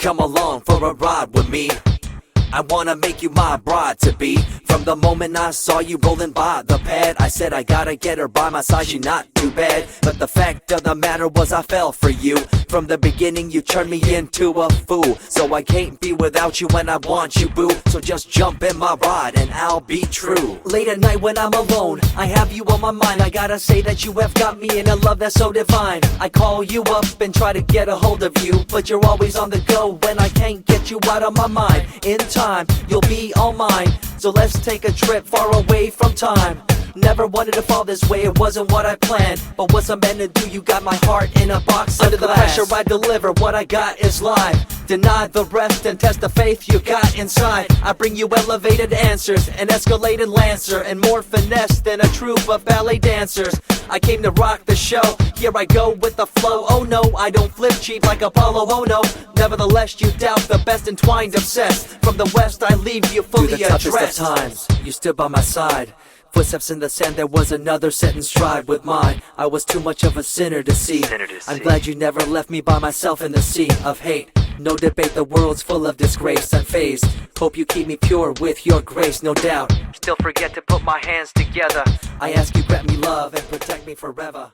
come along for a ride with me? I wanna make you my bride-to-be. From the moment I saw you rolling by the pad, I said I gotta get her by my side, she not too bad. But the fact of the matter was I fell for you. From the beginning you turned me into a fool. So I can't be without you when I want you, boo. So just jump in my ride and I'll be true. Late at night when I'm alone, I have you on my mind. I gotta say that you have got me in a love that's so divine. I call you up and try to get a hold of you, but you're always on the go when I can't get you out of my mind. In time, you'll be all mine. So let's take a trip far away from time. Never wanted to fall this way, it wasn't what I planned. But what's I meant to do, you got my heart in a box of glass. Under the pressure I deliver, what I got is live. Deny the rest and test the faith you got inside. I bring you elevated answers, an escalated lancer, and more finesse than a troupe of ballet dancers. I came to rock the show, here I go with the flow. Oh no, I don't flip cheap like Apollo, oh no. Nevertheless you doubt the best, entwined, obsessed. From the west I leave you fully addressed. Through the toughest of times, you stood by my side. Footsteps in the sand, there was another set in stride with mine. I was too much of a sinner to see. I'm glad you never left me by myself in the sea of hate. No debate, the world's full of disgrace, unfazed. Hope you keep me pure with your grace, no doubt. Still forget to put my hands together. I ask you grant me love and protect me forever.